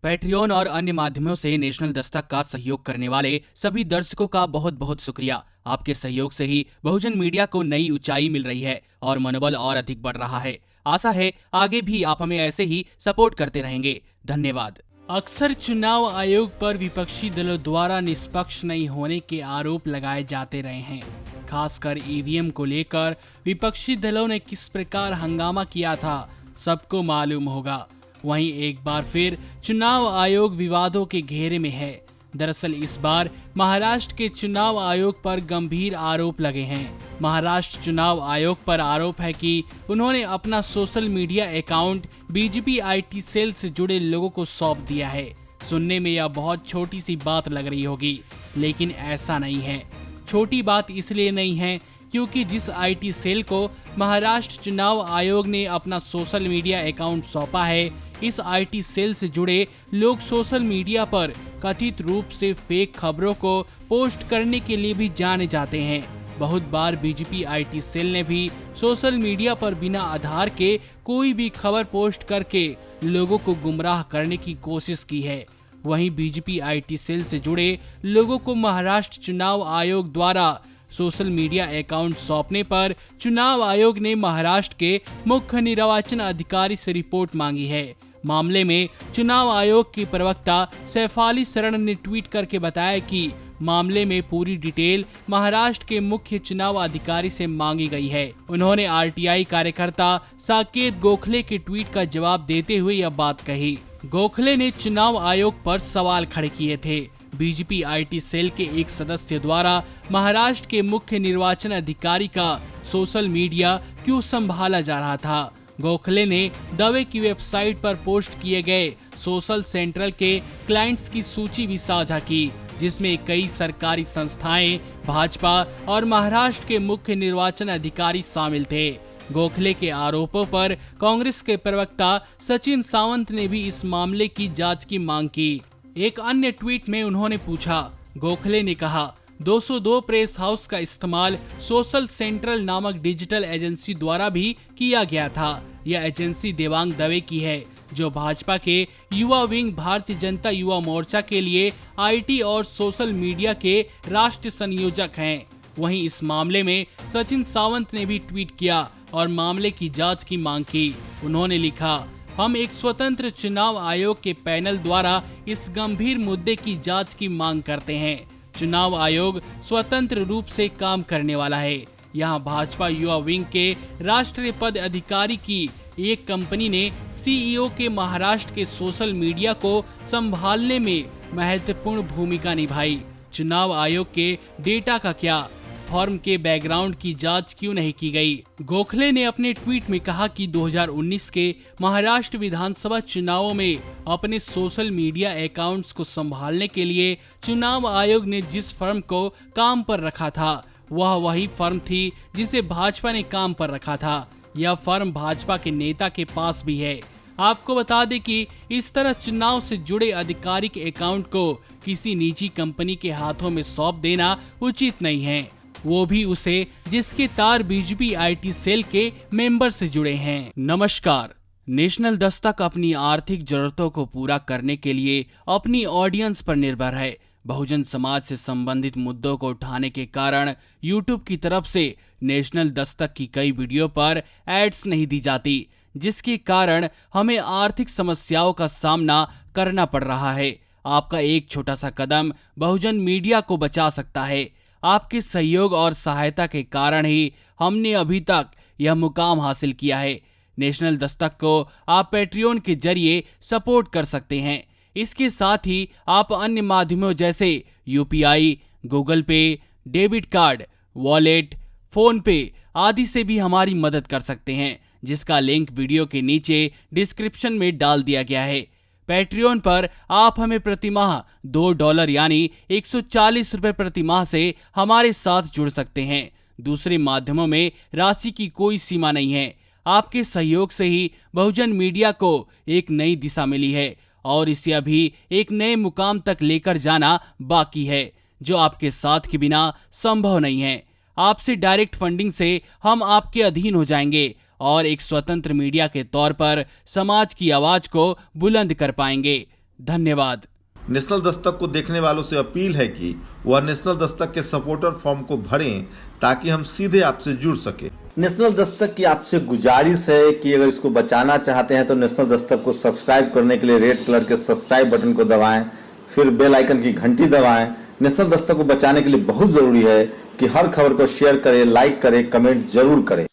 Patreon और अन्य माध्यमों से नेशनल दस्तक का सहयोग करने वाले सभी दर्शकों का बहुत बहुत शुक्रिया। आपके सहयोग से ही बहुजन मीडिया को नई ऊंचाई मिल रही है और मनोबल और अधिक बढ़ रहा है। आशा है आगे भी आप हमें ऐसे ही सपोर्ट करते रहेंगे। धन्यवाद। अक्सर चुनाव आयोग पर विपक्षी दलों द्वारा निष्पक्ष नहीं होने के आरोप लगाए जाते रहे हैं। खासकर ईवीएम को लेकर विपक्षी दलों ने किस प्रकार हंगामा किया था सबको मालूम होगा। वहीं एक बार फिर चुनाव आयोग विवादों के घेरे में है। दरअसल इस बार महाराष्ट्र के चुनाव आयोग पर गंभीर आरोप लगे हैं। महाराष्ट्र चुनाव आयोग पर आरोप है कि उन्होंने अपना social media account BJP IT cell से जुड़े लोगों को सौंप दिया है। सुनने में यह बहुत छोटी सी बात लग रही होगी, लेकिन ऐसा नहीं है। छोटी बात इसलिए नहीं है क्योंकि जिस आईटी सेल को महाराष्ट्र चुनाव आयोग ने अपना सोशल मीडिया अकाउंट सौंपा है, इस आईटी सेल से जुड़े लोग सोशल मीडिया पर कथित रूप से फेक खबरों को पोस्ट करने के लिए भी जाने जाते हैं। बहुत बार बीजेपी आईटी सेल ने भी सोशल मीडिया पर बिना आधार के कोई भी खबर पोस्ट करके लोगों को गुमराह करने की कोशिश की है। वहीं बीजेपी आईटी सेल से जुड़े लोगों को महाराष्ट्र चुनाव आयोग द्वारा सोशल मीडिया अकाउंट सौंपने पर चुनाव आयोग ने महाराष्ट्र के मुख्य निर्वाचन अधिकारी से रिपोर्ट मांगी है। मामले में चुनाव आयोग की प्रवक्ता सैफाली शरण ने ट्वीट करके बताया कि मामले में पूरी डिटेल महाराष्ट्र के मुख्य चुनाव अधिकारी से मांगी गई है। उन्होंने आरटीआई कार्यकर्ता साकेत गोखले के ट्वीट का जवाब देते हुए यह बात कही। गोखले ने चुनाव आयोग पर सवाल खड़े किए थे। बीजेपी आईटी सेल के एक सदस्य द्वारा महाराष्ट्र के मुख्य निर्वाचन अधिकारी का सोशल मीडिया क्यों संभाला जा रहा था। गोखले ने दावे की वेबसाइट पर पोस्ट किए गए सोशल सेंट्रल के क्लाइंट्स की सूची भी साझा की, जिसमें कई सरकारी संस्थाएं, भाजपा और महाराष्ट्र के मुख्य निर्वाचन अधिकारी शामिल थे। गोखले के आरोपों पर कांग्रेस के प्रवक्ता सचिन सावंत ने भी इस मामले की जांच की मांग की। एक अन्य ट्वीट में उन्होंने पूछा, गोखले ने कहा 202 प्रेस हाउस का इस्तेमाल सोशल सेंट्रल नामक डिजिटल एजेंसी द्वारा भी किया गया था। यह एजेंसी देवांग दवे की है, जो भाजपा के युवा विंग भारतीय जनता युवा मोर्चा के लिए आईटी और सोशल मीडिया के राष्ट्रीय संयोजक हैं। वहीं इस मामले में सचिन सावंत ने भी ट्वीट किया और मामले की जांच की मांग की। उन्होंने लिखा, हम एक स्वतंत्र चुनाव आयोग के पैनल द्वारा इस गंभीर मुद्दे की जांच की मांग करते हैं। चुनाव आयोग स्वतंत्र रूप से काम करने वाला है। यहां भाजपा युवा विंग के राष्ट्रीय पद अधिकारी की एक कंपनी ने सीईओ के महाराष्ट्र के सोशल मीडिया को संभालने में महत्वपूर्ण भूमिका निभाई। चुनाव आयोग के डेटा का क्या, फॉर्म के बैकग्राउंड की जांच क्यों नहीं की गई? गोखले ने अपने ट्वीट में कहा कि 2019 के महाराष्ट्र विधानसभा चुनावों में अपने सोशल मीडिया अकाउंट्स को संभालने के लिए चुनाव आयोग ने जिस फर्म को काम पर रखा था, वह वही फर्म थी जिसे भाजपा ने काम पर रखा था। यह फर्म भाजपा के नेता के पास भी है। आपको बता दें कि इस तरह चुनाव से जुड़े आधिकारिक अकाउंट को किसी निजी कंपनी के हाथों में सौंप देना उचित नहीं है, वो भी उसे जिसके तार बीजेपी आईटी सेल के मेंबर से जुड़े हैं। नमस्कार। नेशनल दस्तक अपनी आर्थिक जरूरतों को पूरा करने के लिए अपनी ऑडियंस पर निर्भर है। बहुजन समाज से संबंधित मुद्दों को उठाने के कारण यूट्यूब की तरफ से नेशनल दस्तक की कई वीडियो पर एड्स नहीं दी जाती, जिसके कारण हमें आर्थिक समस्याओं का सामना करना पड़ रहा है। आपका एक छोटा सा कदम बहुजन मीडिया को बचा सकता है। आपके सहयोग और सहायता के कारण ही हमने अभी तक यह मुकाम हासिल किया है। नेशनल दस्तक को आप पैट्रियन के जरिए सपोर्ट कर सकते हैं। इसके साथ ही आप अन्य माध्यमों जैसे यूपीआई, गूगल पे, डेबिट कार्ड, वॉलेट, फोन पे आदि से भी हमारी मदद कर सकते हैं, जिसका लिंक वीडियो के नीचे डिस्क्रिप्शन में डाल दिया गया है। पैट्रियन पर आप हमें प्रतिमाह $2 यानी 140 रुपए प्रतिमाह से हमारे साथ जुड़ सकते हैं। दूसरे माध्यमों में राशि की कोई सीमा नहीं है। आपके सहयोग से ही बहुजन मीडिया को एक नई दिशा मिली है और इसे अभी एक नए मुकाम तक लेकर जाना बाकी है, जो आपके साथ के बिना संभव नहीं है। आपसे डायरेक्ट फंडिंग से हम आपके अधीन हो जाएंगे और एक स्वतंत्र मीडिया के तौर पर समाज की आवाज को बुलंद कर पाएंगे। धन्यवाद। नेशनल दस्तक को देखने वालों से अपील है कि वह नेशनल दस्तक के सपोर्टर फॉर्म को भरें ताकि हम सीधे आपसे जुड़ सके। नेशनल दस्तक की आपसे गुजारिश है कि अगर इसको बचाना चाहते हैं तो नेशनल दस्तक को सब्सक्राइब करने के लिए रेड कलर के सब्सक्राइब बटन को दबाएं, फिर बेल आइकन की घंटी दबाएं। नेशनल दस्तक को बचाने के लिए बहुत जरूरी है कि हर खबर को शेयर करें, लाइक करें, कमेंट जरूर करें।